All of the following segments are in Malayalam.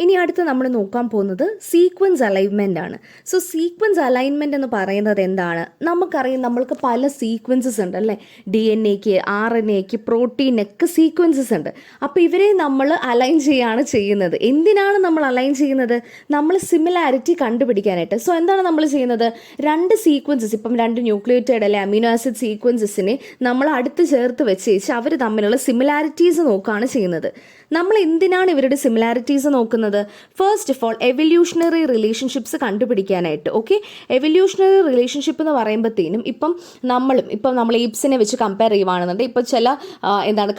ഇനി അടുത്ത് നമ്മൾ നോക്കാൻ പോകുന്നത് സീക്വൻസ് അലൈൻമെൻ്റ് ആണ്. സോ സീക്വൻസ് അലൈൻമെൻ്റ് എന്ന് പറയുന്നത് എന്താണ്? നമുക്കറിയാം, നമ്മൾക്ക് പല സീക്വൻസസ് ഉണ്ട് അല്ലേ. DNA-ക്ക്, RNA-ക്ക്, പ്രോട്ടീനൊക്കെ സീക്വൻസസ് ഉണ്ട്. അപ്പോൾ ഇവരെ നമ്മൾ അലൈൻ ചെയ്യുകയാണ് ചെയ്യുന്നത്. എന്തിനാണ് നമ്മൾ അലൈൻ ചെയ്യുന്നത്? നമ്മൾ സിമിലാരിറ്റി കണ്ടുപിടിക്കാനായിട്ട്. സോ എന്താണ് നമ്മൾ ചെയ്യുന്നത്? രണ്ട് സീക്വൻസസ്, ഇപ്പം രണ്ട് ന്യൂക്ലിയോറ്റൈഡ് അല്ലെ അമിനോ ആസിഡ് സീക്വൻസസിനെ നമ്മൾ അടുത്ത് ചേർത്ത് വെച്ച് അവർ തമ്മിലുള്ള സിമിലാരിറ്റീസ് നോക്കുകയാണ് ചെയ്യുന്നത്. നമ്മൾ എന്തിനാണ് ഇവരുടെ സിമിലാരിറ്റീസ് നോക്കുന്നത്? First of all evolutionary relationships കണ്ടുപിടിക്കാനായിട്ട്. ഓക്കെ, എവല്യൂഷണറി റിലേഷൻഷിപ്പ് എന്ന് പറയുമ്പോഴത്തേനും ഇപ്പം നമ്മൾ ഏപ്സിനെ വെച്ച് കമ്പയർ ചെയ്യുവാണെന്നുണ്ടെങ്കിൽ ഇപ്പോൾ ചില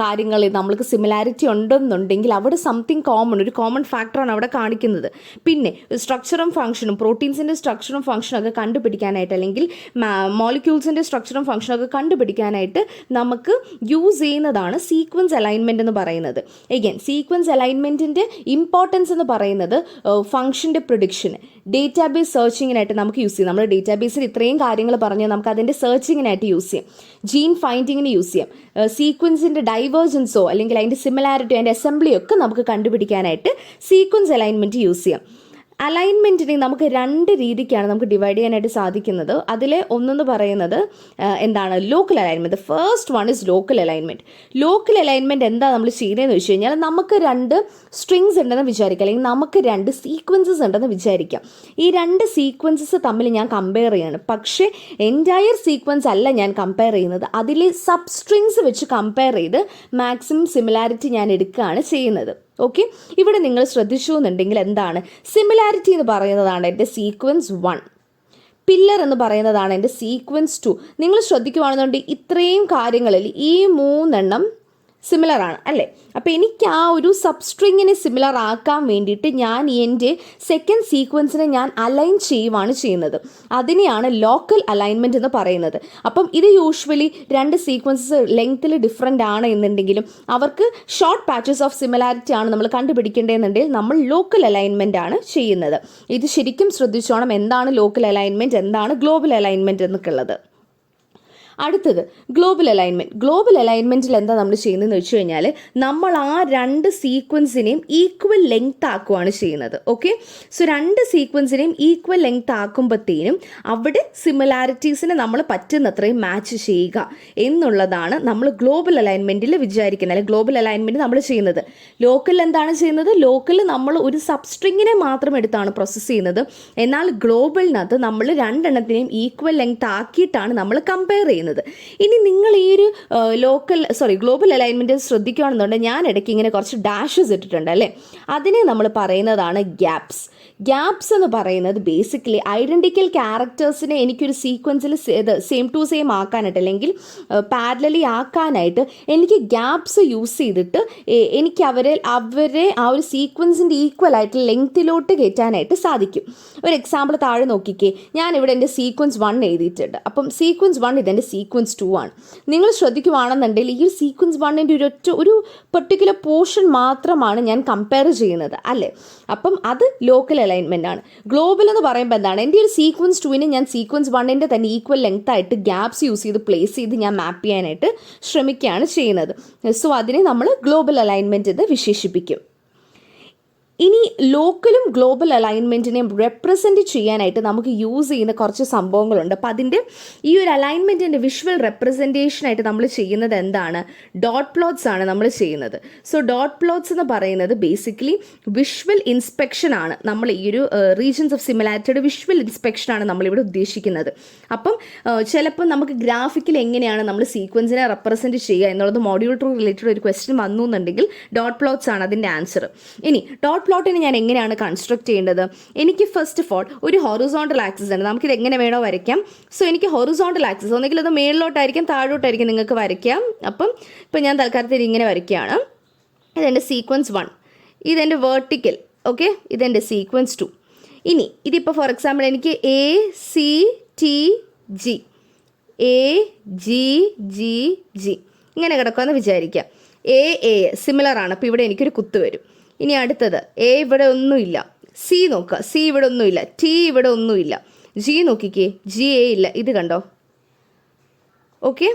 കാര്യങ്ങളിൽ നമ്മൾക്ക് സിമിലാരിറ്റി ഉണ്ടെന്നുണ്ടെങ്കിൽ അവിടെ സംതിങ് കോമൺ, ഒരു കോമൺ ഫാക്ടറാണ് അവിടെ കാണിക്കുന്നത്. പിന്നെ സ്ട്രക്ചറും ഫംഗ്ഷനും, പ്രോട്ടീൻസിൻ്റെ സ്ട്രക്ചറും ഫംഗ്ഷനും ഒക്കെ കണ്ടുപിടിക്കാനായിട്ട്, അല്ലെങ്കിൽ മോളിക്യൂൾസിൻ്റെ സ്ട്രക്ചറും ഫംഗ്ഷനും ഒക്കെ കണ്ടുപിടിക്കാനായിട്ട് നമുക്ക് യൂസ് ചെയ്യുന്നതാണ് സീക്വൻസ് അലൈൻമെൻറ്റ് എന്ന് പറയുന്നത്. എഗെയിൻ സീക്വൻസ് അലൈൻമെൻറ്റിൻ്റെ ഇമ്പോർട്ടൻസ് എന്ന് പറയുന്നത് ഫംഗ്ഷൻ്റെ പ്രിഡിക്ഷന്, ഡേറ്റാബേസ് സെർച്ചിങ്ങിനായിട്ട് നമുക്ക് യൂസ് ചെയ്യാം. നമ്മൾ ഡേറ്റാബേസിൽ ഇത്രയും കാര്യങ്ങൾ പറഞ്ഞാൽ നമുക്ക് അതിൻ്റെ സെർച്ചിങ്ങിനായിട്ട് യൂസ് ചെയ്യാം, ജീൻ ഫൈൻഡിങ്ങിന് യൂസ് ചെയ്യാം, സീക്വൻസിൻ്റെ ഡൈവേർജൻസോ അല്ലെങ്കിൽ അതിൻ്റെ സിമിലാരിറ്റിയോ അതിൻ്റെ അസംബ്ലിയോ ഒക്കെ നമുക്ക് കണ്ടുപിടിക്കാനായിട്ട് സീക്വൻസ് അലൈൻമെൻറ്റ് യൂസ് ചെയ്യാം. അലൈൻമെൻറ്റിനെ നമുക്ക് രണ്ട് രീതിക്കാണ് നമുക്ക് ഡിവൈഡ് ചെയ്യാനായിട്ട് സാധിക്കുന്നത്. അതിലെ ഒന്നെന്ന് പറയുന്നത് local alignment. First one is local alignment. Local alignment എന്താ നമ്മൾ ചെയ്യുന്നതെന്ന് വെച്ച് കഴിഞ്ഞാൽ, നമുക്ക് രണ്ട് സ്ട്രിങ്സ് ഉണ്ടെന്ന് വിചാരിക്കാം, അല്ലെങ്കിൽ നമുക്ക് രണ്ട് സീക്വൻസസ് ഉണ്ടെന്ന് വിചാരിക്കാം. ഈ രണ്ട് സീക്വൻസസ് തമ്മിൽ ഞാൻ കമ്പയർ ചെയ്യാണ്. പക്ഷേ എൻറ്റയർ സീക്വൻസ് അല്ല ഞാൻ കമ്പയർ ചെയ്യുന്നത്, അതിലെ സബ് സ്ട്രിങ്സ് വെച്ച് കമ്പയർ ചെയ്ത് മാക്സിമം സിമിലാരിറ്റി ഞാൻ എടുക്കുകയാണ് ചെയ്യുന്നത്. ഓക്കെ, ഇവിടെ നിങ്ങൾ ശ്രദ്ധിച്ചു എന്നുണ്ടെങ്കിൽ എന്താണ് സിമിലാരിറ്റി എന്ന് പറയുന്നതാണ് എൻ്റെ സീക്വൻസ് 1, പില്ലർ എന്ന് പറയുന്നതാണ് എൻ്റെ സീക്വൻസ് 2. നിങ്ങൾ ശ്രദ്ധിക്കുകയാണെന്നുണ്ടെങ്കിൽ ഇത്രയും കാര്യങ്ങളിൽ ഈ 3 എണ്ണം സിമിലർ ആണ് അല്ലേ. അപ്പോൾ എനിക്ക് ആ ഒരു സബ്സ്ട്രിങ്ങിനെ സിമിലർ ആക്കാൻ വേണ്ടിയിട്ട് ഞാൻ എൻ്റെ സെക്കൻഡ് സീക്വൻസിനെ ഞാൻ അലൈൻ ചെയ്യുവാണ് ചെയ്യുന്നത്. അതിനെയാണ് ലോക്കൽ അലൈൻമെൻറ്റ് എന്ന് പറയുന്നത്. അപ്പം ഇത് യൂഷ്വലി രണ്ട് സീക്വൻസസ് ലെങ്ത്തിൽ ഡിഫറെൻ്റ് ആണ് എന്നുണ്ടെങ്കിലും അവർക്ക് ഷോർട്ട് പാച്ചസ് ഓഫ് സിമിലാരിറ്റി ആണ് നമ്മൾ കണ്ടുപിടിക്കേണ്ടതെന്നുണ്ടെങ്കിൽ നമ്മൾ ലോക്കൽ അലൈൻമെൻ്റ് ആണ് ചെയ്യുന്നത്. ഇത് ശരിക്കും ശ്രദ്ധിച്ചോണം, എന്താണ് ലോക്കൽ അലൈൻമെൻറ്റ്, എന്താണ് ഗ്ലോബൽ അലൈൻമെൻറ്റ് എന്നൊക്കെ ഉള്ളത്. അടുത്തത് ഗ്ലോബൽ അലൈൻമെൻറ്റ്. ഗ്ലോബൽ അലൈൻമെൻറ്റിൽ എന്താ നമ്മൾ ചെയ്യുന്നതെന്ന് വെച്ച് കഴിഞ്ഞാൽ, നമ്മൾ ആ രണ്ട് സീക്വൻസിനെയും ഈക്വൽ ലെങ്ത് ആക്കുകയാണ് ചെയ്യുന്നത്. ഓക്കെ, സോ രണ്ട് സീക്വൻസിനെയും ഈക്വൽ ലെങ്ത് ആക്കുമ്പോഴത്തേനും അവിടെ സിമിലാരിറ്റീസിനെ നമ്മൾ പറ്റുന്നത്രയും മാച്ച് ചെയ്യുക എന്നുള്ളതാണ് നമ്മൾ ഗ്ലോബൽ അലൈൻമെൻറ്റിൽ വിചാരിക്കുന്നത്, അല്ലെങ്കിൽ ഗ്ലോബൽ അലൈൻമെൻറ്റ് നമ്മൾ ചെയ്യുന്നത്. ലോക്കൽ എന്താണ് ചെയ്യുന്നത്? ലോക്കൽ നമ്മൾ ഒരു സബ്സ്ട്രിങ്ങിനെ മാത്രം എടുത്താണ് പ്രോസസ്സ് ചെയ്യുന്നത്. എന്നാൽ ഗ്ലോബലിനകത്ത് നമ്മൾ രണ്ടെണ്ണത്തിനെയും ഈക്വൽ ലെങ്ത് ആക്കിയിട്ടാണ് നമ്മൾ കമ്പയർ ചെയ്യുന്നത്. ഇനി നിങ്ങൾ ഈ ഒരു ഗ്ലോബൽ അലൈൻമെൻറ്റ് ശ്രദ്ധിക്കുകയാണെന്നുണ്ടെങ്കിൽ ഞാൻ ഇടയ്ക്ക് ഇങ്ങനെ കുറച്ച് ഡാഷസ് ഇട്ടിട്ടുണ്ട് അല്ലേ, അതിനെ നമ്മൾ പറയുന്നതാണ് ഗ്യാപ്സ്. ഗ്യാപ്സ് എന്ന് പറയുന്നത് ബേസിക്കലി ഐഡൻറ്റിക്കൽ ക്യാരക്ടേഴ്സിനെ എനിക്കൊരു സീക്വൻസിൽ സെയിം ടു സെയിം ആക്കാനായിട്ട്, അല്ലെങ്കിൽ പാരലലി ആക്കാനായിട്ട് എനിക്ക് ഗ്യാപ്സ് യൂസ് ചെയ്തിട്ട് എനിക്ക് അവരെ ആ ഒരു സീക്വൻസിൻ്റെ ഈക്വൽ ആയിട്ട് ലെങ്ത്തിലോട്ട് കയറ്റാനായിട്ട് സാധിക്കും. ഒരു എക്സാമ്പിൾ താഴെ നോക്കിക്കേ, ഞാനിവിടെ എൻ്റെ സീക്വൻസ് 1 എഴുതിയിട്ടുണ്ട്. അപ്പം സീക്വൻസ് 1 ഇതെൻ്റെ സീക്വൻസ് 2 ആണ്. നിങ്ങൾ ശ്രദ്ധിക്കുവാണെന്നുണ്ടെങ്കിൽ ഈ സീക്വൻസ് 1ൻ്റെ ഒരു പെർട്ടിക്കുലർ പോർഷൻ മാത്രമാണ് ഞാൻ കമ്പയർ ചെയ്യുന്നത് അല്ലേ. അപ്പം അത് ലോക്കൽ അലൈൻമെൻ്റ് ആണ്. ഗ്ലോബൽ എന്ന് പറയുമ്പോൾ എന്താണ്, എൻ്റെ ഒരു സീക്വൻസ് 2നെ ഞാൻ സീക്വൻസ് 1ൻ്റെ തന്നെ ഈക്വൽ ലെങ്ത് ആയിട്ട് ഗ്യാപ്സ് യൂസ് ചെയ്ത് പ്ലേസ് ചെയ്ത് ഞാൻ മാപ്പ് ചെയ്യാനായിട്ട് ശ്രമിക്കുകയാണ് ചെയ്യുന്നത്. സോ അതിനെ നമ്മൾ ഗ്ലോബൽ അലൈൻമെൻറ്റ് എന്ന് വിശേഷിപ്പിക്കും. ഇനി ലോക്കലും ഗ്ലോബൽ അലൈൻമെൻറ്റിനെയും റെപ്രസെൻറ്റ് ചെയ്യാനായിട്ട് നമുക്ക് യൂസ് ചെയ്യുന്ന കുറച്ച് സംഭവങ്ങളുണ്ട്. അപ്പോൾ അതിൻ്റെ ഈ ഒരു അലൈൻമെൻറ്റിൻ്റെ വിഷ്വൽ റെപ്രസെൻറ്റേഷനായിട്ട് നമ്മൾ ചെയ്യുന്നത് എന്താണ്? ഡോട്ട് പ്ലോട്ട്സ് ആണ് നമ്മൾ ചെയ്യുന്നത്. സോ ഡോട്ട് പ്ലോട്ട്സ് എന്ന് പറയുന്നത് ബേസിക്കലി വിഷ്വൽ ഇൻസ്പെക്ഷൻ ആണ്. നമ്മൾ ഈ ഒരു റീജൻസ് ഓഫ് സിമിലാരിറ്റിയുടെ വിഷ്വൽ ഇൻസ്പെക്ഷനാണ് നമ്മളിവിടെ ഉദ്ദേശിക്കുന്നത്. അപ്പം ചിലപ്പോൾ നമുക്ക് ഗ്രാഫിക്കൽ എങ്ങനെയാണ് നമ്മൾ സീക്വൻസിനെ റെപ്രസെൻറ്റ് ചെയ്യുക എന്നുള്ളത് മോഡ്യൂൾ 2 റിലേറ്റഡ് ഒരു ക്വസ്റ്റ്യൻ വന്നു എന്നുണ്ടെങ്കിൽ ഡോട്ട് പ്ലോട്ട്സ് ആണ് അതിൻ്റെ ആൻസർ. ഇനി ഡോട്ട് പ്ലോട്ടിനെ ഞാൻ എങ്ങനെയാണ് കൺസ്ട്രക്ട് ചെയ്യേണ്ടത്? എനിക്ക് ഫസ്റ്റ് ഓഫ് ഓൾ ഒരു ഹൊറിസോണ്ടൽ ആക്സിസ് ഉണ്ട്, നമുക്കിത് എങ്ങനെ വേണോ വരയ്ക്കാം. സോ എനിക്ക് ഹൊറിസോണ്ടൽ ആക്സിസ് ഒന്നെങ്കിൽ അത് മേളിലോട്ടായിരിക്കും താഴോട്ടായിരിക്കും നിങ്ങൾക്ക് വരയ്ക്കാം. അപ്പം ഇപ്പം ഞാൻ തൽക്കാലത്തിൽ ഇങ്ങനെ വരയ്ക്കുകയാണ്. ഇതെൻ്റെ സീക്വൻസ് 1, ഇതെൻ്റെ വേർട്ടിക്കൽ. ഓക്കെ, ഇതെൻ്റെ സീക്വൻസ് 2. ഇനി ഇതിപ്പോൾ ഫോർ എക്സാമ്പിൾ എനിക്ക് ACTG AGGG ഇങ്ങനെ കിടക്കുമെന്ന് വിചാരിക്കാം. A സിമിലർ ആണ്, അപ്പോൾ ഇവിടെ എനിക്കൊരു കുത്ത് വരും. ഇനി അടുത്തത് A ഇവിടെ ഒന്നുമില്ല, C നോക്കുക, C ഇവിടെ ഒന്നുമില്ല, T ഇവിടെ ഒന്നുമില്ല, G നോക്കിക്കേ, G ഇല്ല, ഇത് കണ്ടോ. ഓക്കെ,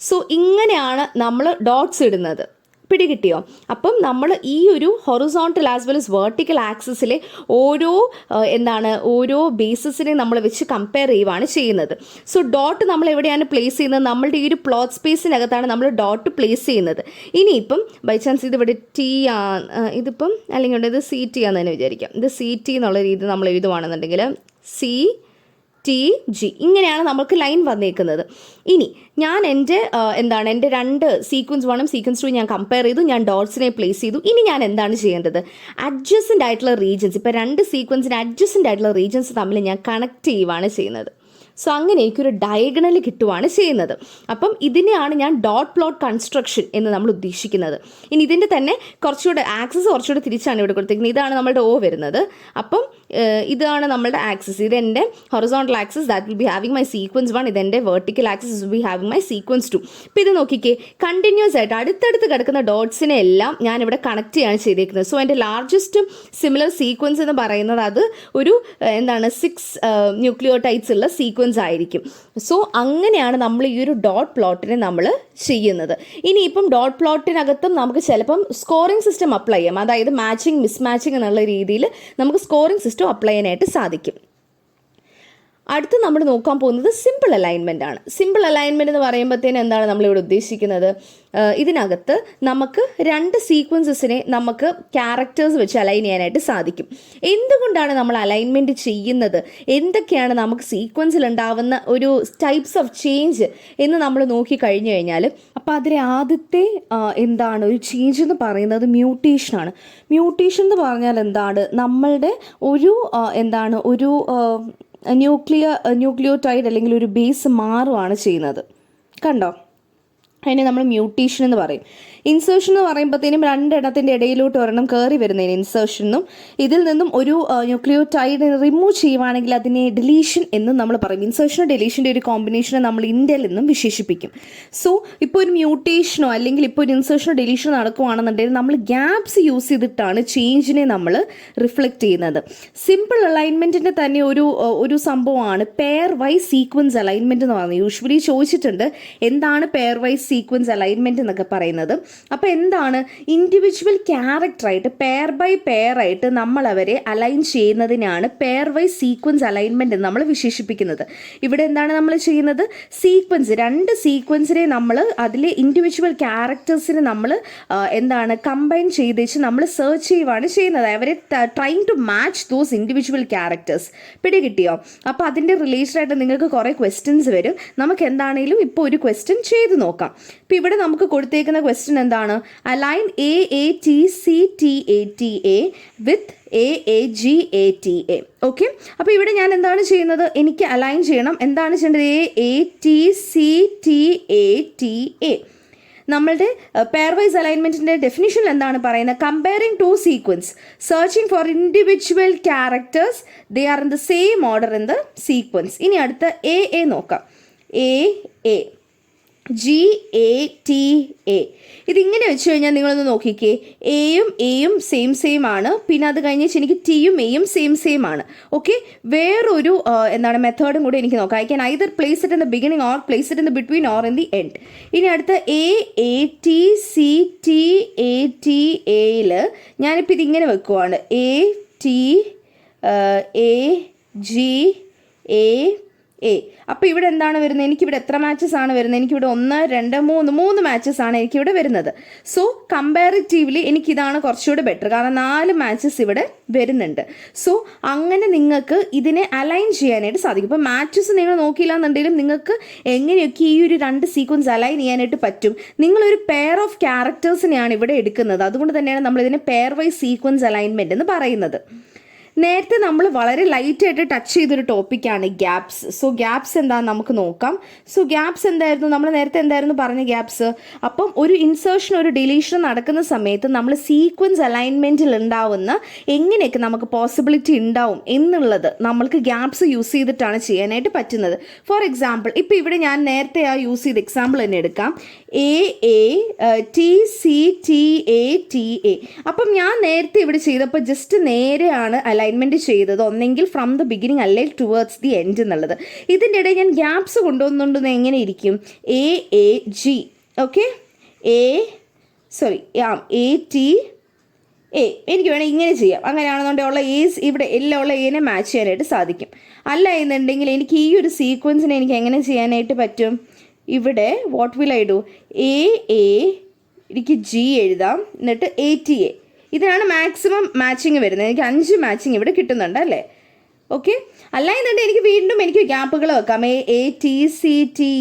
സോ ഇങ്ങനെയാണ് നമ്മൾ ഡോട്ട്സ് ഇടുന്നത്. പിടികിട്ടിയോ? അപ്പം നമ്മൾ ഈ ഒരു horizontal as well as vertical ആക്സിസിലെ ഓരോ ബേസിസിനെ നമ്മൾ വെച്ച് കമ്പയർ ചെയ്യുവാണ് ചെയ്യുന്നത്. സോ ഡോട്ട് നമ്മൾ എവിടെയാണ് പ്ലേസ് ചെയ്യുന്നത്? നമ്മളുടെ ഈ ഒരു പ്ലോട്ട് സ്പേസിനകത്താണ് നമ്മൾ ഡോട്ട് പ്ലേസ് ചെയ്യുന്നത്. ഇനിയിപ്പം ബൈ ചാൻസ് ഇതിവിടെ ടി ഇതിപ്പം അല്ലെങ്കിൽ ഇത് സി ടി ആണെന്ന് തന്നെ വിചാരിക്കാം. ഇത് സി ടി എന്നുള്ള രീതി നമ്മൾ എഴുതുവാണെന്നുണ്ടെങ്കിൽ സി ടി ജി ഇങ്ങനെയാണ് നമുക്ക് ലൈൻ വന്നേക്കുന്നത്. ഇനി ഞാൻ എൻ്റെ രണ്ട് സീക്വൻസ് 1 സീക്വൻസ് 2 ഞാൻ കമ്പയർ ചെയ്തു, ഞാൻ ഡോട്ട്സിനെ പ്ലേസ് ചെയ്തു. ഇനി ഞാൻ എന്താണ് ചെയ്യേണ്ടത്? അഡ്ജസൻ്റ് ആയിട്ടുള്ള റീജിയൻസ്, ഇപ്പോൾ രണ്ട് സീക്വൻസിന് അഡ്ജസൻ്റ് ആയിട്ടുള്ള റീജിയൻസ് തമ്മിൽ ഞാൻ കണക്ട് ചെയ്യുവാണ് ചെയ്യുന്നത്. സോ അങ്ങനെ എനിക്കൊരു ഡയഗണൽ കിട്ടുവാണ് ചെയ്യുന്നത്. അപ്പം ഇതിനെയാണ് ഞാൻ ഡോട്ട് പ്ലോട്ട് കൺസ്ട്രക്ഷൻ എന്ന് നമ്മൾ ഉദ്ദേശിക്കുന്നത്. ഇനി ഇതിൻ്റെ തന്നെ ആക്സിസ് കുറച്ചുകൂടെ തിരിച്ചാണ് ഇവിടെ കൊടുത്തിരിക്കുന്നത്. ഇതാണ് നമ്മുടെ O വരുന്നത്. അപ്പം ഇതാണ് നമ്മുടെ ആക്സിസ്. ഇതെൻ്റെ horizontal axis, that will be having my sequence 1. ഇതെൻ്റെ vertical axis will be having my sequence 2. ഇപ്പോൾ ഇത് നോക്കിക്കേ, കണ്ടിന്യൂസ് ആയിട്ട് അടുത്തടുത്ത് കിടക്കുന്ന ഡോട്ട്സിനെ എല്ലാം ഞാനിവിടെ കണക്ട് ചെയ്യാണ് ചെയ്തേക്കുന്നത്. സോ എൻ്റെ ലാർജസ്റ്റ് സിമിലർ സീക്വൻസ് എന്ന് പറയുന്നത് അത് ഒരു 6 ന്യൂക്ലിയോടൈഡ്സ് ഉള്ള സീക്വൻസ് ആയിരിക്കും. സോ അങ്ങനെയാണ് നമ്മൾ ഈ ഒരു ഡോട്ട് പ്ലോട്ടിനെ നമ്മൾ ചെയ്യുന്നത്. ഇനിയിപ്പം ഡോട്ട് പ്ലോട്ടിനകത്തും നമുക്ക് ചിലപ്പം സ്കോറിംഗ് സിസ്റ്റം അപ്ലൈ ചെയ്യാം. അതായത് മാച്ചിങ് മിസ്മാച്ചിങ് എന്നുള്ള രീതിയിൽ നമുക്ക് സ്കോറിംഗ് സിസ്റ്റം അപ്ലൈ ചെയ്യാനായിട്ട് സാധിക്കും. അടുത്ത് നമ്മൾ നോക്കാൻ പോകുന്നത് സിമ്പിൾ അലൈൻമെൻ്റ് ആണ്. സിമ്പിൾ അലൈൻമെൻറ്റ് എന്ന് പറയുമ്പോഴത്തേന് എന്താണ് നമ്മളിവിടെ ഉദ്ദേശിക്കുന്നത്? ഇതിനകത്ത് നമുക്ക് രണ്ട് സീക്വൻസസിനെ നമുക്ക് ക്യാരക്ടേഴ്സ് വെച്ച് അലൈൻ ചെയ്യാനായിട്ട് സാധിക്കും. എന്തുകൊണ്ടാണ് നമ്മൾ അലൈൻമെൻറ്റ് ചെയ്യുന്നത്? എന്തൊക്കെയാണ് നമുക്ക് സീക്വൻസിൽ ഉണ്ടാവുന്ന ഒരു ടൈപ്സ് ഓഫ് ചേഞ്ച് എന്ന് നമ്മൾ നോക്കിക്കഴിഞ്ഞു കഴിഞ്ഞാൽ, അപ്പോൾ അതിലെ ആദ്യത്തെ ഒരു ചേഞ്ച് എന്ന് പറയുന്നത് മ്യൂട്ടേഷനാണ്. മ്യൂട്ടേഷൻ എന്ന് പറഞ്ഞാൽ എന്താണ്? നമ്മളുടെ ഒരു ന്യൂക്ലിയോടൈഡ് അല്ലെങ്കിൽ ഒരു ബേസ് മാറുകയാണ് ചെയ്യുന്നത്. കണ്ടോ? അതിനെ നമ്മൾ മ്യൂട്ടേഷൻ എന്ന് പറയും. ഇൻസേർഷൻ എന്ന് പറയുമ്പോഴത്തേനും രണ്ടെണ്ണത്തിൻ്റെ ഇടയിലോട്ട് ഒരെണ്ണം കയറി വരുന്നതിന് ഇൻസേർഷൻ എന്നും, ഇതിൽ നിന്നും ഒരു ന്യൂക്ലിയോടൈഡ് റിമൂവ് ചെയ്യുവാണെങ്കിൽ അതിനെ ഡിലീഷൻ എന്നും നമ്മൾ പറയും. ഇൻസേർഷനും ഡിലീഷൻ്റെ ഒരു കോമ്പിനേഷനെ നമ്മൾ ഇൻഡൽ എന്നും വിശേഷിപ്പിക്കും. സോ ഇപ്പോൾ ഒരു മ്യൂട്ടേഷനോ അല്ലെങ്കിൽ ഇപ്പോൾ ഒരു ഇൻസേർഷനോ ഡിലീഷനോ നടക്കുകയാണെന്നുണ്ടെങ്കിൽ നമ്മൾ ഗ്യാപ്സ് യൂസ് ചെയ്തിട്ടാണ് ചേഞ്ചിനെ നമ്മൾ റിഫ്ലക്റ്റ് ചെയ്യുന്നത്. സിമ്പിൾ അലൈൻമെൻറ്റിൻ്റെ തന്നെ ഒരു സംഭവമാണ് പെയർ വൈസ് സീക്വൻസ് അലൈൻമെൻറ്റ് എന്ന് പറയുന്നത്. യൂഷ്വലി ചോദിച്ചിട്ടുണ്ട് എന്താണ് പെയർ വൈസ് സീക്വൻസ് അലൈൻമെൻറ്റ് എന്നൊക്കെ പറയുന്നത്. അപ്പോൾ എന്താണ്? ഇൻഡിവിജ്വൽ ക്യാരക്ടറായിട്ട് പെയർ ബൈ പെയർ ആയിട്ട് നമ്മൾ അവരെ അലൈൻ ചെയ്യുന്നതിനാണ് പെയർ വൈസ് സീക്വൻസ് അലൈൻമെൻറ്റ് എന്ന് നമ്മൾ വിശേഷിപ്പിക്കുന്നത്. ഇവിടെ എന്താണ് നമ്മൾ ചെയ്യുന്നത്? രണ്ട് സീക്വൻസിനെ നമ്മൾ അതിലെ ഇൻഡിവിജ്വൽ ക്യാരക്ടേഴ്സിനെ നമ്മൾ കമ്പൈൻ ചെയ്ത് വെച്ച് നമ്മൾ സെർച്ച് ചെയ്യുവാണ് ചെയ്യുന്നത്. അവരെ trying to match those individual characters. പിടികിട്ടിയോ? അപ്പോൾ അതിൻ്റെ റിലേറ്റഡായിട്ട് നിങ്ങൾക്ക് കുറേ ക്വസ്റ്റ്യൻസ് വരും. നമുക്ക് എന്താണെങ്കിലും ഇപ്പോൾ ഒരു ക്വസ്റ്റ്യൻ ചെയ്ത് നോക്കാം. ഇപ്പോൾ ഇവിടെ നമുക്ക് കൊടുത്തേക്കുന്ന ക്വസ്റ്റ്യൻ എന്താണ്? അലൈൻ AATCTATA വിത്ത് AAGATA. ഓക്കെ, അപ്പോൾ ഇവിടെ ഞാൻ എന്താണ് ചെയ്യുന്നത്? എനിക്ക് അലൈൻ ചെയ്യണം. എന്താണ് ചെയ്യേണ്ടത്? AATCTATA. നമ്മളുടെ പെയർ വൈസ് അലൈൻമെൻറ്റിൻ്റെ ഡെഫിനിഷൻ എന്താണ് പറയുന്നത്? Comparing two sequence, searching for individual characters, they are in the same order in the sequence. ഇനി അടുത്ത AA നോക്കാം. GATA. ഇതിങ്ങനെ വെച്ച് കഴിഞ്ഞാൽ നിങ്ങളൊന്ന് നോക്കിക്കേ, എയും സെയിം ആണ്. പിന്നെ അത് കഴിഞ്ഞ് എനിക്ക് ടിയും എയും സെയിം ആണ്. ഓക്കെ, വേറൊരു മെത്തേഡും കൂടെ എനിക്ക് നോക്കാം. I can either place it in the beginning or place it in the between or in the end. ഇനി അടുത്ത AATCTATAയിൽ ഞാനിപ്പോൾ ഇതിങ്ങനെ വെക്കുവാണ്. ATAGA. അപ്പോൾ ഇവിടെ എന്താണ് വരുന്നത്? എനിക്കിവിടെ എത്ര മാച്ചസ് ആണ് വരുന്നത്? എനിക്കിവിടെ 1 2 3 മാച്ചസ് ആണ് എനിക്കിവിടെ വരുന്നത്. സോ കമ്പാരിറ്റീവ്ലി എനിക്കിതാണ് കുറച്ചുകൂടെ ബെറ്റർ, കാരണം 4 മാച്ചസ് ഇവിടെ വരുന്നുണ്ട്. സോ അങ്ങനെ നിങ്ങൾക്ക് ഇതിനെ അലൈൻ ചെയ്യാനായിട്ട് സാധിക്കും. ഇപ്പോൾ മാച്ചസ് നിങ്ങൾ നോക്കിയില്ല എന്നുണ്ടെങ്കിലും നിങ്ങൾക്ക് എങ്ങനെയൊക്കെ ഈ ഒരു 2 സീക്വൻസ് അലൈൻ ചെയ്യാനായിട്ട് പറ്റും. നിങ്ങളൊരു പെയർ ഓഫ് ക്യാരക്ടേഴ്സിനെയാണ് ഇവിടെ എടുക്കുന്നത്. അതുകൊണ്ട് തന്നെയാണ് നമ്മളിതിനെ പെയർ വൈസ് സീക്വൻസ് അലൈൻമെൻറ്റ് എന്ന് പറയുന്നത്. നേരത്തെ നമ്മൾ വളരെ ലൈറ്റായിട്ട് ടച്ച് ചെയ്തൊരു ടോപ്പിക്കാണ് ഗ്യാപ്സ്. സോ ഗ്യാപ്സ് എന്താണെന്ന് നമുക്ക് നോക്കാം. സോ ഗ്യാപ്സ് എന്തായിരുന്നു? നമ്മൾ നേരത്തെ എന്തായിരുന്നു പറഞ്ഞ ഗ്യാപ്സ്? അപ്പം ഒരു ഇൻസേർഷൻ ഒരു ഡിലീഷൻ നടക്കുന്ന സമയത്ത് നമ്മൾ സീക്വൻസ് അലൈൻമെൻറ്റിൽ ഉണ്ടാവുന്ന എങ്ങനെയൊക്കെ നമുക്ക് പോസിബിലിറ്റി ഉണ്ടാവും എന്നുള്ളത് നമ്മൾക്ക് ഗ്യാപ്സ് യൂസ് ചെയ്തിട്ടാണ് ചെയ്യാനായിട്ട് പറ്റുന്നത്. ഫോർ എക്സാമ്പിൾ, ഇപ്പോൾ ഇവിടെ ഞാൻ നേരത്തെ യൂസ് ചെയ്ത എക്സാമ്പിൾ തന്നെ എടുക്കാം. AATCTATA. അപ്പം ഞാൻ നേരത്തെ ഇവിടെ ചെയ്തപ്പോൾ ജസ്റ്റ് നേരെയാണ് അലൈൻമെൻറ്റ് ചെയ്തത്, ഒന്നെങ്കിൽ ഫ്രം ദ ബിഗിനിങ് അല്ലെങ്കിൽ ടുവേർഡ്സ് ദി എൻഡ് എന്നുള്ളത്. ഇതിൻ്റെ ഇടയിൽ ഞാൻ ഗ്യാപ്സ് കൊണ്ടുവന്നുകൊണ്ടെന്ന് എങ്ങനെ ഇരിക്കും? AAG. Okay, sorry ATA. എനിക്ക് വേണമെങ്കിൽ ഇങ്ങനെ ചെയ്യാം. അങ്ങനെയാണെന്നുണ്ടെങ്കിൽ ഉള്ള എസ് ഇവിടെ എല്ലാം ഉള്ള എനെ മാച്ച് ചെയ്യാനായിട്ട് സാധിക്കും. അല്ല എന്നുണ്ടെങ്കിൽ എനിക്ക് ഈ ഒരു സീക്വൻസിനെ എനിക്ക് എങ്ങനെ ചെയ്യാനായിട്ട് പറ്റും? ഇവിടെ വാട്ട് വിൽ ഐ ഡു? എനിക്ക് G എഴുതാം, എന്നിട്ട് ATA. ഇതിനാണ് മാക്സിമം മാച്ചിങ് വരുന്നത്. എനിക്ക് 5 മാച്ചിങ് ഇവിടെ കിട്ടുന്നുണ്ട് അല്ലേ? ഓക്കെ. അല്ല എന്നുണ്ടെങ്കിൽ എനിക്ക് വീണ്ടും എനിക്ക് ഗ്യാപ്പുകൾ വെക്കാം. ATCTA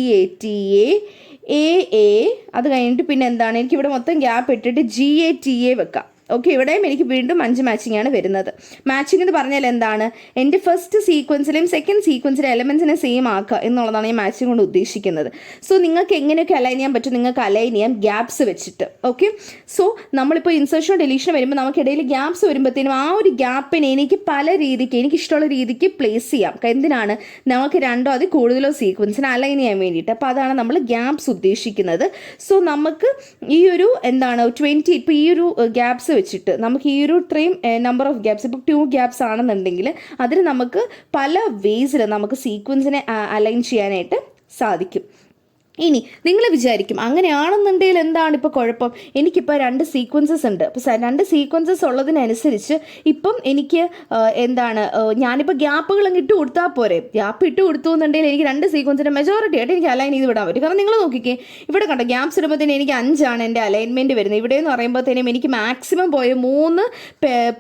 അത് കഴിഞ്ഞിട്ട് പിന്നെ എന്താണ്, എനിക്കിവിടെ മൊത്തം ഗ്യാപ്പ് ഇട്ടിട്ട് GATA വെക്കാം. ഓക്കെ. ഇവിടെയും എനിക്ക് വീണ്ടും 5 മാച്ചിങ് ആണ് വരുന്നത്. മാച്ചിങ് എന്ന് പറഞ്ഞാൽ എന്താണ്? എൻ്റെ ഫസ്റ്റ് സീക്വൻസിലെയും സെക്കൻഡ് സീക്വൻസിലെ എലമെൻസിനെ സെയിം ആക്കുക എന്നുള്ളതാണ് ഈ മാച്ചിങ് കൊണ്ട് ഉദ്ദേശിക്കുന്നത്. സോ നിങ്ങൾക്ക് എങ്ങനെയൊക്കെ അലൈൻ ചെയ്യാൻ പറ്റും? നിങ്ങൾക്ക് അലൈൻ ചെയ്യാം ഗ്യാപ്സ് വെച്ചിട്ട്. ഓക്കെ. സോ നമ്മളിപ്പോൾ ഇൻസേർഷൻ ഡിലീഷൻ വരുമ്പോൾ നമുക്കിടയിൽ ഗ്യാപ്സ് വരുമ്പോഴത്തേനും ആ ഒരു ഗ്യാപ്പിനെ എനിക്ക് പല രീതിക്ക് എനിക്കിഷ്ടമുള്ള രീതിക്ക് പ്ലേസ് ചെയ്യാം. എന്തിനാണ്? നമുക്ക് 2 അതിൽ കൂടുതലോ സീക്വൻസിനെ അലൈൻ ചെയ്യാൻ വേണ്ടിയിട്ട്. അപ്പോൾ അതാണ് നമ്മൾ ഗ്യാപ്സ് ഉദ്ദേശിക്കുന്നത്. സോ നമുക്ക് ഈ ഒരു എന്താണ് 20 ഇപ്പോൾ ഈ ഒരു ഗ്യാപ്സ് വെച്ചിട്ട് നമുക്ക് ഈ ഒരു ഇത്രയും നമ്പർ ഓഫ് ഗ്യാപ്സ്, ഇപ്പോൾ 2 ഗ്യാപ്സ് ആണെന്നുണ്ടെങ്കിൽ അതിന് നമുക്ക് പല വേസിൽ നമുക്ക് സീക്വൻസിനെ അലൈൻ ചെയ്യാനായിട്ട് സാധിക്കും. ഇനി നിങ്ങൾ വിചാരിക്കും അങ്ങനെയാണെന്നുണ്ടെങ്കിൽ എന്താണ് ഇപ്പോൾ കുഴപ്പം? എനിക്കിപ്പോൾ 2 സീക്വൻസസ് ഉണ്ട്. അപ്പോൾ 2 സീക്വൻസസ് ഉള്ളതിനനുസരിച്ച് ഇപ്പം എനിക്ക് എന്താണ് ഞാനിപ്പോൾ ഗ്യാപ്പുകളും ഇട്ട് കൊടുത്താൽ പോരെ? ഗ്യാപ്പ് ഇട്ട് കൊടുത്തു എന്നുണ്ടെങ്കിൽ എനിക്ക് 2 സീക്വൻസിൻ്റെ മെജോറിറ്റി ആയിട്ട് എനിക്ക് അലൈൻ ചെയ്ത് വിടാൻ പറ്റും. കാരണം നിങ്ങൾ നോക്കിക്കേ, ഇവിടെ കണ്ടോ ഗ്യാപ്സ് ഇടുമ്പോഴത്തേനും എനിക്ക് 5 എൻ്റെ അലൈൻമെൻറ്റ് വരുന്നത്. ഇവിടെ എന്ന് പറയുമ്പോഴത്തേനും എനിക്ക് മാക്സിമം പോയ 3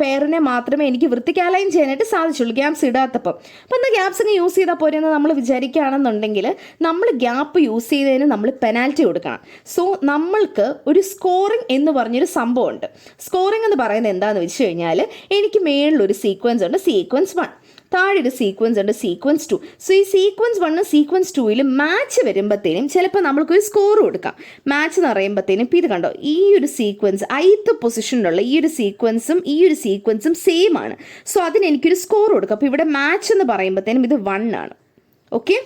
പെയറിനെ മാത്രമേ എനിക്ക് വൃത്തിക്ക് അലൈൻ ചെയ്യാനായിട്ട് സാധിച്ചുള്ളൂ ഗ്യാപ്സ് ഇടാത്തപ്പം. അപ്പോൾ എന്താ ഗ്യാപ്സ് ഒക്കെ യൂസ് ചെയ്താൽ പോരെ എന്ന് നമ്മൾ വിചാരിക്കുകയാണെന്നുണ്ടെങ്കിൽ നമ്മൾ ഗ്യാപ്പ് യൂസ് ചെയ്ത് നമ്മൾ പെനാൽറ്റി കൊടുക്കണം. സോ നമ്മൾക്ക് ഒരു സ്കോറിംഗ് എന്ന് പറഞ്ഞൊരു സംഭവമുണ്ട്. സ്കോറിംഗ് എന്ന് പറയുന്നത് എന്താണെന്ന് വെച്ച് കഴിഞ്ഞാൽ എനിക്ക് മേളിലൊരു സീക്വൻസ് ഉണ്ട്, സീക്വൻസ് 1, താഴെ ഒരു സീക്വൻസ് ഉണ്ട്, സീക്വൻസ് 2. സോ ഈ സീക്വൻസ് 1 സീക്വൻസ് 2 മാച്ച് വരുമ്പോഴത്തേനും ചിലപ്പോൾ നമ്മൾക്കൊരു സ്കോർ കൊടുക്കാം. മാച്ച് എന്ന് പറയുമ്പോഴത്തേനും ഇപ്പോൾ ഇത് കണ്ടോ, ഈ ഒരു സീക്വൻസ് 8th പൊസിഷനിലുള്ള ഈ ഒരു സീക്വൻസും സെയിം ആണ്. സോ അതിന് എനിക്കൊരു സ്കോർ കൊടുക്കാം. അപ്പോൾ ഇവിടെ മാച്ച് എന്ന് പറയുമ്പോഴത്തേനും ഇത് 1 ആണ്. ഓക്കെ.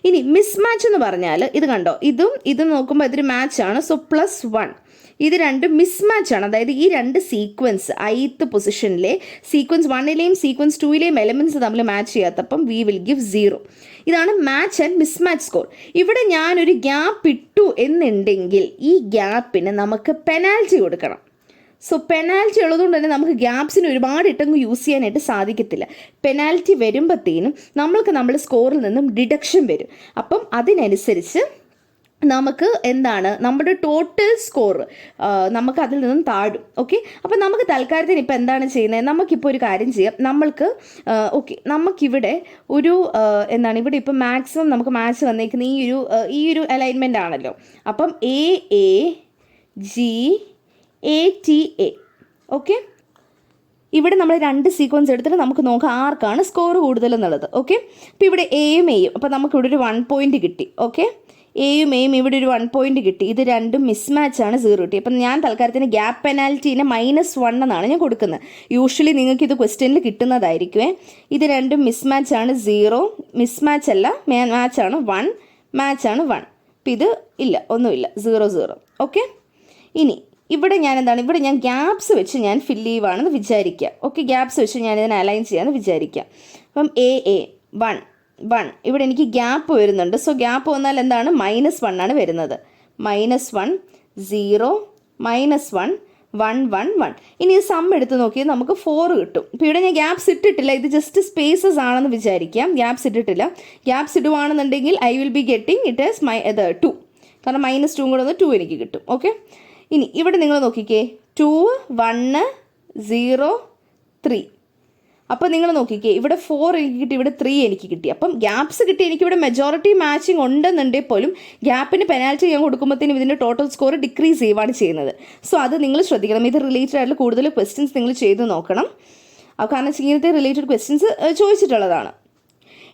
ഇനി മിസ് മാച്ച് എന്ന് പറഞ്ഞാൽ ഇത് കണ്ടോ, ഇതും നോക്കുമ്പോൾ ഇതൊരു മാച്ചാണ്. സോ +1. ഇത് രണ്ടും മിസ് മാച്ചാണ്. അതായത് ഈ 2 സീക്വൻസ് 8th പൊസിഷനിലെ സീക്വൻസ് 1ലെയും സീക്വൻസ് 2ലെയും എലമെൻറ്റ്സ് തമ്മിൽ മാച്ച് ചെയ്യാത്തപ്പം വി വിൽ ഗിവ് 0. ഇതാണ് match and mismatch score. ഇവിടെ ഞാനൊരു ഗ്യാപ്പ് ഇട്ടു എന്നുണ്ടെങ്കിൽ ഈ ഗ്യാപ്പിന് നമുക്ക് പെനാൽറ്റി കൊടുക്കണം. സോ പെനാൽറ്റി ഉള്ളതുകൊണ്ട് തന്നെ നമുക്ക് ഗ്യാപ്സിന് ഒരുപാട് ഇട്ടങ്ങ് യൂസ് ചെയ്യാനായിട്ട് സാധിക്കത്തില്ല. പെനാൽറ്റി വരുമ്പോഴത്തേനും നമ്മൾ സ്കോറിൽ നിന്നും ഡിഡക്ഷൻ വരും. അപ്പം അതിനനുസരിച്ച് നമുക്ക് എന്താണ് നമ്മുടെ ടോട്ടൽ സ്കോർ നമുക്ക് അതിൽ നിന്നും താഴും. ഓക്കെ. അപ്പം നമുക്ക് തൽക്കാലത്തിന് ഇപ്പോൾ എന്താണ് ചെയ്യുന്നത്? നമുക്കിപ്പോൾ ഒരു കാര്യം ചെയ്യാം. നമുക്കിവിടെ ഒരു എന്താണ് ഇവിടെ ഇപ്പം മാക്സിമം നമുക്ക് മാച്ച് വന്നേക്കുന്ന ഈ ഒരു അലൈൻമെൻ്റ് ആണല്ലോ. അപ്പം ATA. ഓക്കെ. ഇവിടെ നമ്മൾ 2 സീക്വൻസ് എടുത്തിട്ട് നമുക്ക് നോക്കാം ആർക്കാണ് സ്കോർ കൂടുതലെന്നുള്ളത്. ഓക്കെ. അപ്പോൾ ഇവിടെ എയും അപ്പോൾ നമുക്കിവിടെ ഒരു 1 പോയിന്റ് കിട്ടി. ഓക്കെ. എയും ഇവിടെ ഒരു 1 പോയിന്റ് കിട്ടി. ഇത് രണ്ടും മിസ് മാച്ചാണ് 0 കിട്ടി. അപ്പം ഞാൻ തൽക്കാലത്തിന് ഗ്യാപ്പ് പെനാൽറ്റീനെ -1 എന്നാണ് ഞാൻ കൊടുക്കുന്നത്. യൂഷ്വലി നിങ്ങൾക്ക് ഇത് ക്വസ്റ്റ്യനിൽ കിട്ടുന്നതായിരിക്കുമേ. ഇത് രണ്ടും മിസ് മാച്ചാണ് 0, മിസ് മാച്ച് അല്ല മാച്ചാണ് 1, മാച്ചാണ് 1. അപ്പം ഇത് ഇല്ല, ഒന്നുമില്ല, 0. ഓക്കെ. ഇനി ഇവിടെ ഞാൻ ഗ്യാപ്സ് വെച്ച് ഞാൻ ഫില്ല് ചെയ്യുവാണെന്ന് വിചാരിക്കുക. ഓക്കെ. ഗ്യാപ്സ് വെച്ച് ഞാൻ ഇതിനെ അലൈൻ ചെയ്യാമെന്ന് വിചാരിക്കുക. അപ്പം A1 ഇവിടെ എനിക്ക് ഗ്യാപ്പ് വരുന്നുണ്ട്. സോ ഗ്യാപ്പ് വന്നാൽ എന്താണ്? -1 ആണ് വരുന്നത്. -1 0 -1 1 1 1. ഇനി ഇത് സം എടുത്ത് നോക്കിയാൽ നമുക്ക് 4 കിട്ടും. ഇപ്പോൾ ഇവിടെ ഞാൻ ഗ്യാപ്സ് ഇട്ടിട്ടില്ല, ഇത് ജസ്റ്റ് സ്പേസസ് ആണെന്ന് വിചാരിക്കാം. ഗ്യാപ്സ് ഇട്ടിട്ടില്ല. ഗ്യാപ്സ് ഇടുവാണെന്നുണ്ടെങ്കിൽ I will be getting it as 2, കാരണം -2 കൂടെ ഒന്ന് 2 എനിക്ക് കിട്ടും. ഓക്കെ. ഇനി ഇവിടെ നിങ്ങൾ നോക്കിക്കേ, 2 1 0 3. അപ്പോൾ നിങ്ങൾ നോക്കിക്കേ, ഇവിടെ 4 എനിക്ക് കിട്ടി, ഇവിടെ 3 എനിക്ക് കിട്ടി. അപ്പം ഗ്യാപ്സ് കിട്ടി. എനിക്കിവിടെ മെജോറിറ്റി മാച്ചിങ് ഉണ്ടെന്നുണ്ടെങ്കിൽ പോലും ഗ്യാപ്പിന് പെനാൽറ്റി ഞാൻ കൊടുക്കുമ്പോഴത്തേനും ഇതിൻ്റെ ടോട്ടൽ സ്കോർ ഡിക്രീസ് ചെയ്യുകയാണ് ചെയ്യുന്നത്. സോ അത് നിങ്ങൾ ശ്രദ്ധിക്കണം. ഇത് റിലേറ്റഡ് ആയിട്ടുള്ള കൂടുതൽ ക്വസ്റ്റ്യൻസ് നിങ്ങൾ ചെയ്ത് നോക്കണം. കാരണം ഇങ്ങനത്തെ റിലേറ്റഡ് ക്വസ്റ്റ്യൻസ് ചോദിച്ചിട്ടുള്ളതാണ്.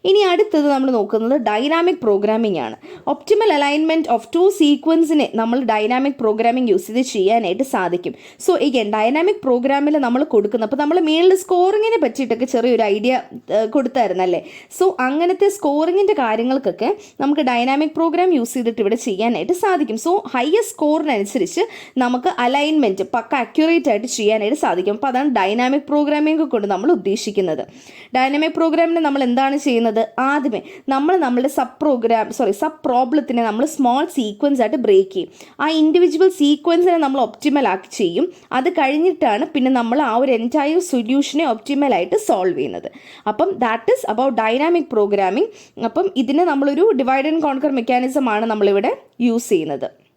ഇനി അടുത്തത് നമ്മൾ നോക്കുന്നത് ഡൈനാമിക് പ്രോഗ്രാമിംഗ് ആണ്. ഒപ്റ്റിമൽ അലൈൻമെൻറ്റ് ഓഫ് 2 സീക്വൻസിനെ നമ്മൾ ഡൈനാമിക് പ്രോഗ്രാമിംഗ് യൂസ് ചെയ്ത് ചെയ്യാനായിട്ട് സാധിക്കും. സോ എഗൈൻ ഡൈനാമിക് പ്രോഗ്രാമിൽ നമ്മൾ കൊടുക്കുന്ന, അപ്പോൾ നമ്മൾ മേളിൽ സ്കോറിങ്ങിനെ പറ്റിയിട്ടൊക്കെ ചെറിയൊരു ഐഡിയ കൊടുത്തായിരുന്നല്ലേ. സോ അങ്ങനത്തെ സ്കോറിങ്ങിൻ്റെ കാര്യങ്ങൾക്കൊക്കെ നമുക്ക് ഡൈനാമിക് പ്രോഗ്രാം യൂസ് ചെയ്തിട്ട് ഇവിടെ ചെയ്യാനായിട്ട് സാധിക്കും. സോ ഹയസ്റ്റ് സ്കോറിനനുസരിച്ച് നമുക്ക് അലൈൻമെൻറ്റ് പക്ക അക്യുറേറ്റ് ആയിട്ട് ചെയ്യാനായിട്ട് സാധിക്കും. അപ്പോൾ അതാണ് ഡൈനാമിക് പ്രോഗ്രാമിംഗ് കൊണ്ട് നമ്മൾ ഉദ്ദേശിക്കുന്നത്. ഡൈനാമിക് പ്രോഗ്രാമിന് നമ്മൾ എന്താണ് ചെയ്യുന്നത്? ചെയ്യുന്നത്? ആദ്യമേ നമ്മളുടെ സബ് പ്രോബ്ലത്തിനെ നമ്മൾ സ്മോൾ സീക്വൻസ് ആയിട്ട് ബ്രേക്ക് ചെയ്യും. ആ ഇൻഡിവിജ്വൽ സീക്വൻസിനെ നമ്മൾ ഒപ്റ്റിമൽ ആക്കി ചെയ്യും. അത് കഴിഞ്ഞിട്ടാണ് പിന്നെ നമ്മൾ ആ ഒരു എൻറ്റയർ സൊല്യൂഷനെ ഒപ്റ്റിമലായിട്ട് സോൾവ് ചെയ്യുന്നത്. അപ്പം that is about dynamic programming. അപ്പം ഇതിനെ നമ്മളൊരു ഡിവൈഡ് ആൻഡ് കോൺകർ മെക്കാനിസം ആണ് നമ്മളിവിടെ യൂസ് ചെയ്യുന്നത്.